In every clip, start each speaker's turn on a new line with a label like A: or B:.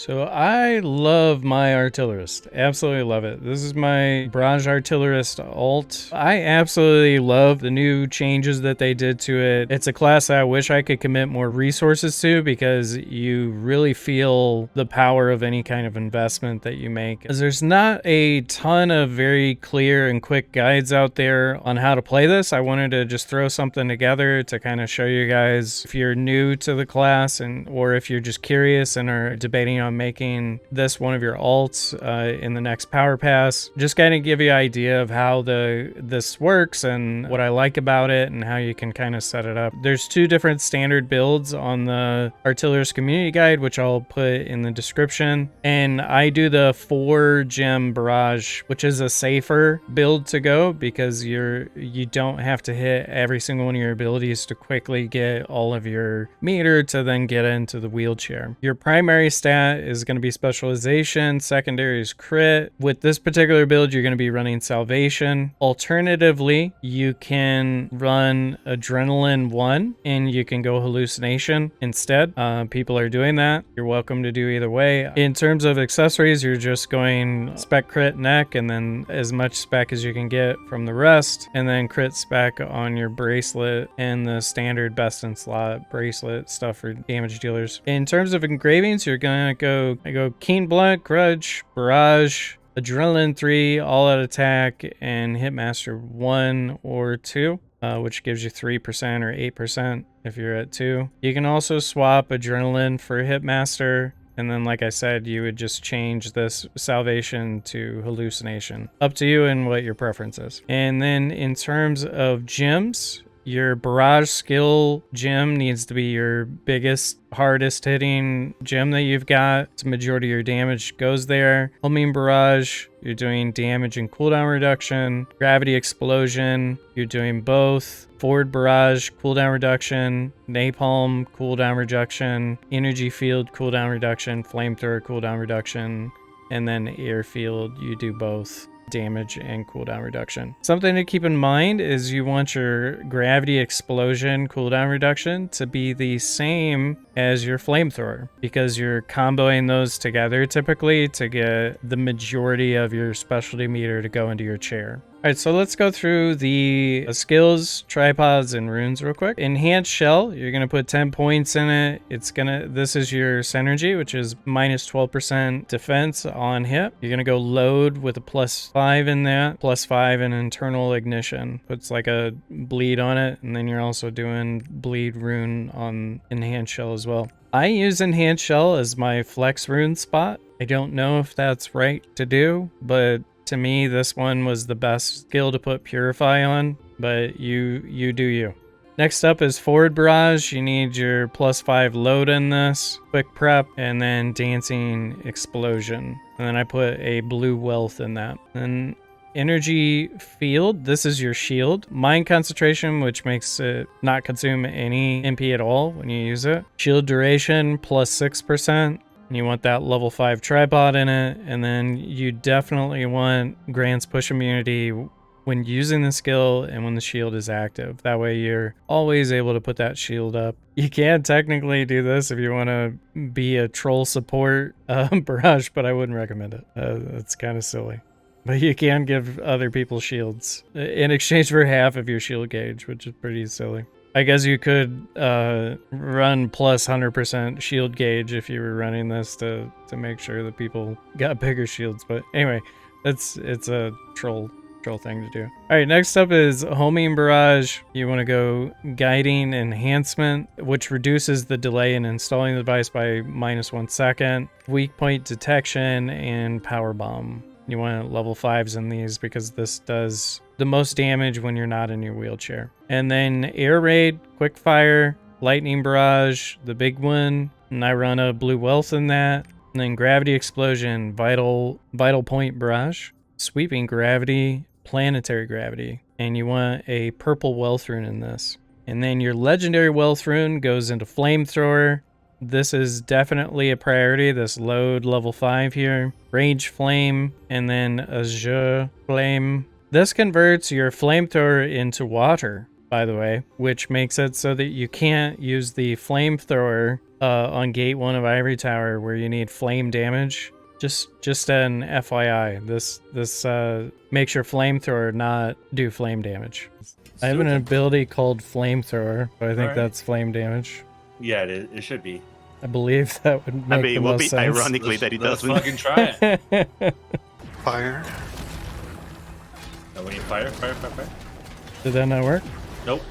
A: So I love my Artillerist. Absolutely love it. This is my Barrage Artillerist alt. I absolutely love the new changes that they did to it. It's a class that I wish I could commit more resources to because you really feel the power of any kind of investment that you make. Because there's not a ton of very clear and quick guides out there on how to play this. I wanted to just throw something together to kind of show you guys if you're new to the class or if you're just curious and are debating on making this one of your alts in the next power pass. Just kind of give you an idea of how this works and what I like about it and how you can kind of set it up. There's two different standard builds on the Artillerist community guide, which I'll put in the description. And I do the 4 gem barrage, which is a safer build to go because you don't have to hit every single one of your abilities to quickly get all of your meter to then get into the wheelchair. Your primary stat is going to be specialization, secondary is crit. With this particular build, you're going to be running salvation. Alternatively, you can run adrenaline 1 and you can go hallucination instead. People are doing that. You're welcome to do either way. In terms of accessories, you're just going spec crit neck and then as much spec as you can get from the rest, and then crit spec on your bracelet and the standard best in slot bracelet stuff for damage dealers. In terms of engravings, you're gonna go Keen Blunt, Grudge, Barrage, Adrenaline 3, All Out Attack, and Hitmaster 1 or 2, which gives you 3% or 8% if you're at 2. You can also swap Adrenaline for Hitmaster, and then like I said, you would just change this salvation to hallucination. Up to you and what your preference is. And then in terms of gems, your barrage skill gem needs to be your biggest, hardest hitting gem that you've got. The majority of your damage goes there. Homing barrage, you're doing damage and cooldown reduction. Gravity explosion, you're doing both. Forward barrage, cooldown reduction. Napalm, cooldown reduction. Energy field, cooldown reduction. Flamethrower, cooldown reduction. And then airfield, you do both damage and cooldown reduction. Something to keep in mind is you want your gravity explosion cooldown reduction to be the same as your flamethrower because you're comboing those together typically to get the majority of your specialty meter to go into your chair. All right, so let's go through the skills, tripods, and runes real quick. Enhanced Shell, you're gonna put 10 points in it. This is your synergy, which is minus 12% defense on hit. You're gonna go load with a +5 in that, +5 in internal ignition. Puts like a bleed on it, and then you're also doing bleed rune on Enhanced Shell as well. I use Enhanced Shell as my flex rune spot. I don't know if that's right to do, but to me, this one was the best skill to put Purify on, but you do you. Next up is Forward Barrage. You need your +5 load in this, quick prep, and then Dancing Explosion. And then I put a blue wealth in that. And Energy Field, this is your shield. Mind Concentration, which makes it not consume any MP at all when you use it. Shield Duration, +6%. You want that level 5 tripod in it, and then you definitely want grants push immunity when using the skill and when the shield is active. That way you're always able to put that shield up. You can technically do this if you want to be a troll support barrage, but I wouldn't recommend it. It's kind of silly. But you can give other people shields in exchange for half of your shield gauge, which is pretty silly. I guess you could run plus 100% shield gauge if you were running this to make sure that people got bigger shields. But anyway, it's a troll thing to do. All right, next up is Homing Barrage. You want to go Guiding Enhancement, which reduces the delay in installing the device by -1 second. Weak Point Detection and Power Bomb. You want level 5s in these because this does the most damage when you're not in your wheelchair. And then Air Raid, Quick Fire, Lightning Barrage, the big one. And I run a blue wealth in that. And then Gravity Explosion, Vital Point Barrage, Sweeping Gravity, Planetary Gravity. And you want a purple wealth rune in this. And then your legendary wealth rune goes into Flamethrower. This is definitely a priority, this load level 5 here. Rage Flame, and then Azure Flame. This converts your flamethrower into water, by the way, which makes it so that you can't use the flamethrower on gate 1 of Ivory Tower where you need flame damage. Just an FYI, this makes your flamethrower not do flame damage. I have an ability called Flamethrower, but I think that's flame damage.
B: Yeah, it should be.
A: I believe that would make the most sense.
C: Ironically that he doesn't.
B: Fucking try it.
C: Fire.
B: Oh, we need fire.
A: Did that not work?
B: Nope.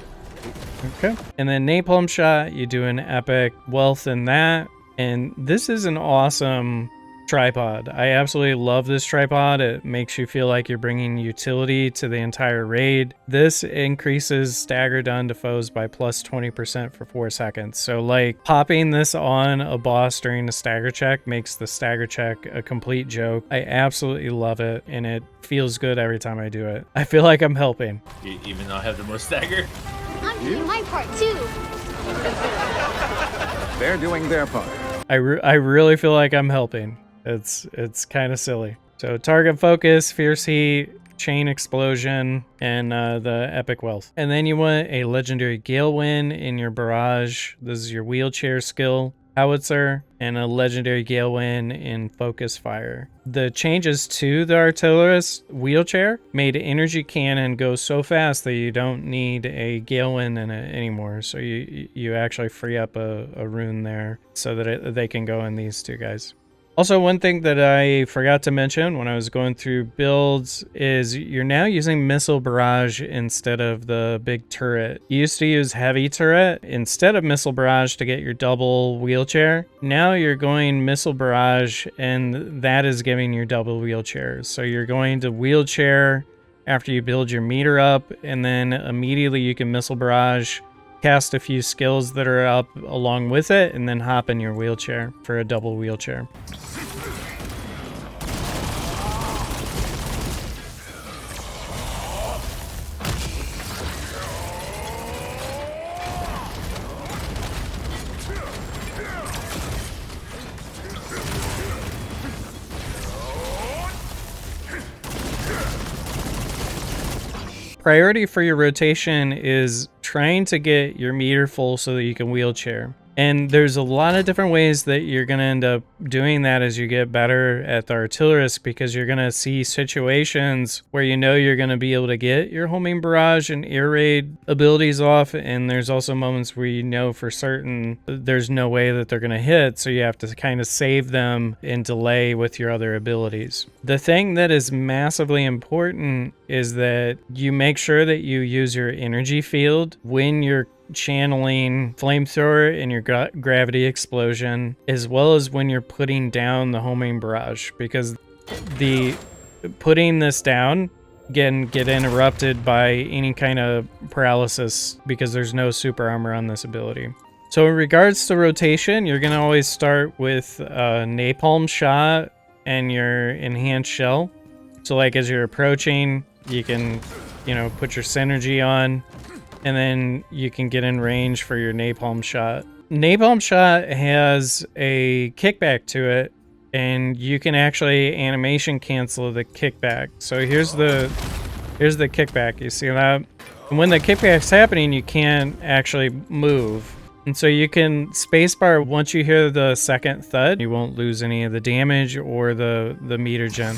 A: Okay. And then Napalm Shot, you do an epic wealth in that. And this is an awesome tripod. I absolutely love this tripod. It makes you feel like you're bringing utility to the entire raid. This increases stagger done to foes by plus 20% for 4 seconds. So like popping this on a boss during the stagger check makes the stagger check a complete joke. I absolutely love it, and it feels good every time I do it. I feel like I'm helping.
B: Even though I have the most stagger.
D: I'm doing my part too.
E: They're doing their part.
A: I really feel like I'm helping. It's kind of silly. So target focus, fierce heat, chain explosion, and the epic wealth. And then you want a legendary gale wind in your barrage. This is your wheelchair skill. Howitzer, and a legendary gale wind in focus fire. The changes to the artillerist wheelchair made energy cannon go so fast that you don't need a gale wind in it anymore. So you actually free up a rune there so that they can go in these two guys. Also, one thing that I forgot to mention when I was going through builds is you're now using Missile Barrage instead of the big turret. You used to use Heavy Turret instead of Missile Barrage to get your double wheelchair. Now you're going Missile Barrage, and that is giving you double wheelchairs. So you're going to wheelchair after you build your meter up, and then immediately you can Missile Barrage, cast a few skills that are up along with it, and then hop in your wheelchair for a double wheelchair. Priority for your rotation is trying to get your meter full so that you can wheelchair. And there's a lot of different ways that you're going to end up doing that as you get better at the artillerist, because you're going to see situations where you know you're going to be able to get your homing barrage and air raid abilities off, and there's also moments where you know for certain there's no way that they're going to hit, so you have to kind of save them and delay with your other abilities. The thing that is massively important is that you make sure that you use your energy field when you're channeling flamethrower and your gravity explosion, as well as when you're putting down the homing barrage, because the putting this down can get interrupted by any kind of paralysis because there's no super armor on this ability. So in regards to rotation, you're going to always start with napalm shot and your enhanced shell. So like as you're approaching, you can, put your synergy on, and then you can get in range for your napalm shot. Napalm shot has a kickback to it, and you can actually animation cancel the kickback. So here's the kickback. You see that? And when the kickback's happening, you can't actually move. And so you can spacebar once you hear the second thud. You won't lose any of the damage or the meter gen.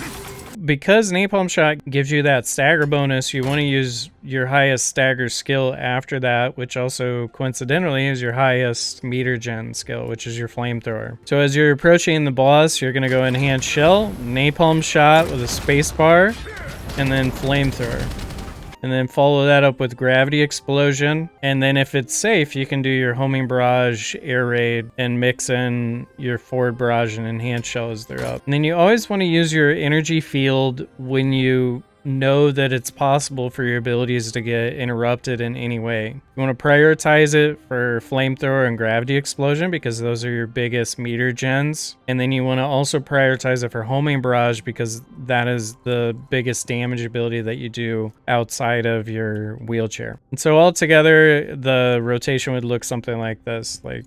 A: Because Napalm Shot gives you that stagger bonus, you want to use your highest stagger skill after that, which also coincidentally is your highest meter gen skill, which is your flamethrower. So as you're approaching the boss, you're going to go enhanced shell, Napalm Shot with a spacebar, and then flamethrower. And then follow that up with gravity explosion. And then if it's safe, you can do your homing barrage, air raid, and mix in your forward barrage and enhanced shell as they're up. And then you always want to use your energy field when you know that it's possible for your abilities to get interrupted in any way. You want to prioritize it for flamethrower and gravity explosion because those are your biggest meter gens. And then you want to also prioritize it for homing barrage because that is the biggest damage ability that you do outside of your wheelchair. And so altogether, the rotation would look something like this. Like,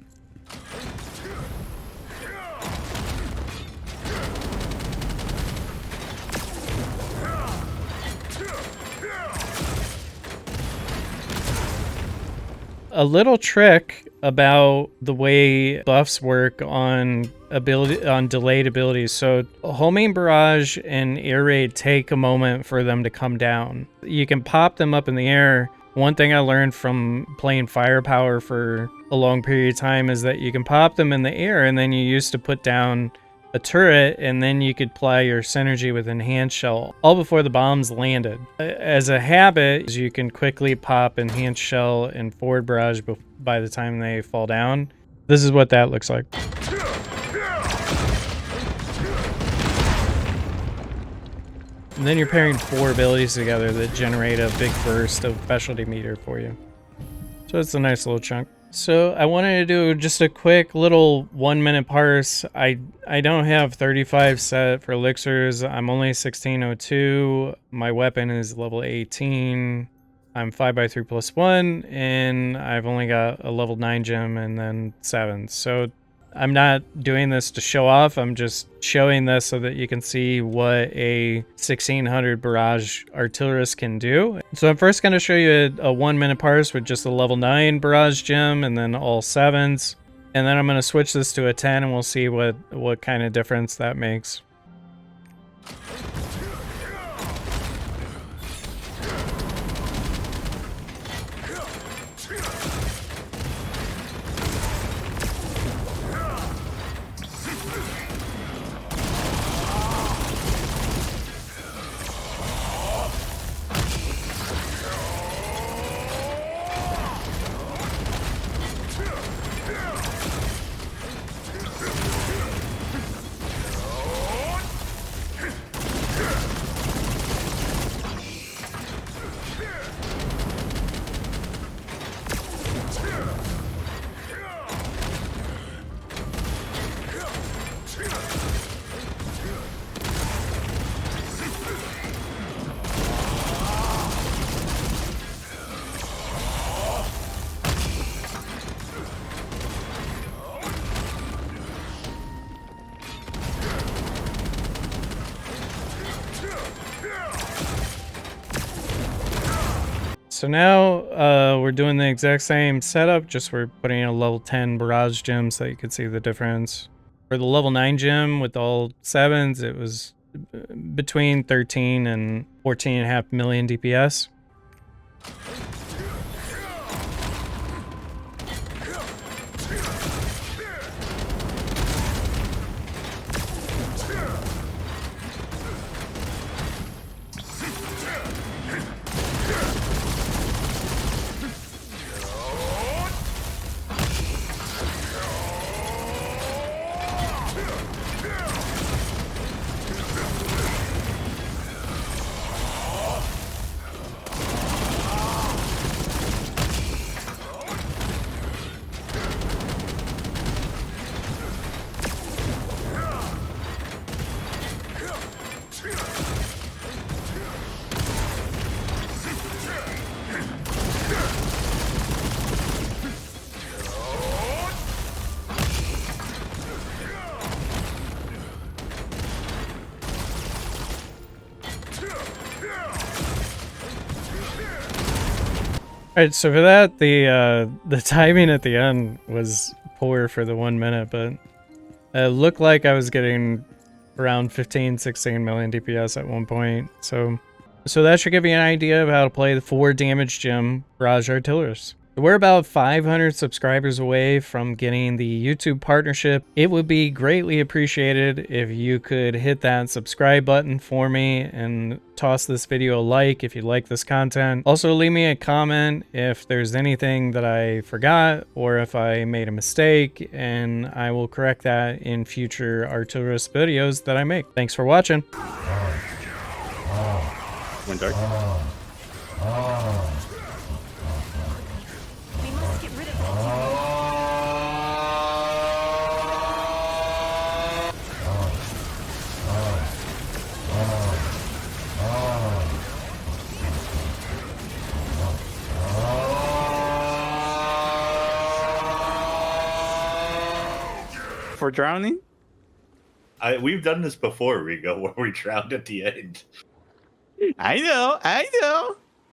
A: a little trick about the way buffs work on delayed abilities. So homing barrage and air raid take a moment for them to come down. You can pop them up in the air. One thing I learned from playing firepower for a long period of time is that you can pop them in the air, and then you used to put down a turret, and then you could apply your synergy with enhanced shell all before the bombs landed. As a habit, you can quickly pop enhanced shell and forward barrage by the time they fall down. This is what that looks like. And then you're pairing 4 abilities together that generate a big burst of specialty meter for you. So it's a nice little chunk. So I wanted to do just a quick little 1-minute parse. I don't have 35 set for Elixirs. I'm only 1602. My weapon is level 18. I'm 5x3+1, and I've only got a level 9 gem and then 7. So I'm not doing this to show off. I'm just showing this so that you can see what a 1600 Barrage Artillerist can do. So I'm first going to show you a 1-minute parse with just a level 9 Barrage Gem and then all 7s. And then I'm going to switch this to a 10 and we'll see what kind of difference that makes. So now we're doing the exact same setup, just we're putting in a level 10 Barrage Gem so you can see the difference. For the level 9 gem with all 7s, it was between 13 and 14.5 million DPS. Alright, so for that, the timing at the end was poor for the 1 minute, but it looked like I was getting around 15, 16 million DPS at one point. So that should give you an idea of how to play the 4 damage gem Barrage Artillerist. We're about 500 subscribers away from getting the YouTube partnership. It would be greatly appreciated if you could hit that subscribe button for me and toss this video a like if you like this content. Also, leave me a comment if there's anything that I forgot or if I made a mistake, and I will correct that in future Artillerist videos that I make. Thanks for watching.
B: Went dark.
E: For drowning?
B: We've done this before, Rigo, where we drowned at the end.
E: I know.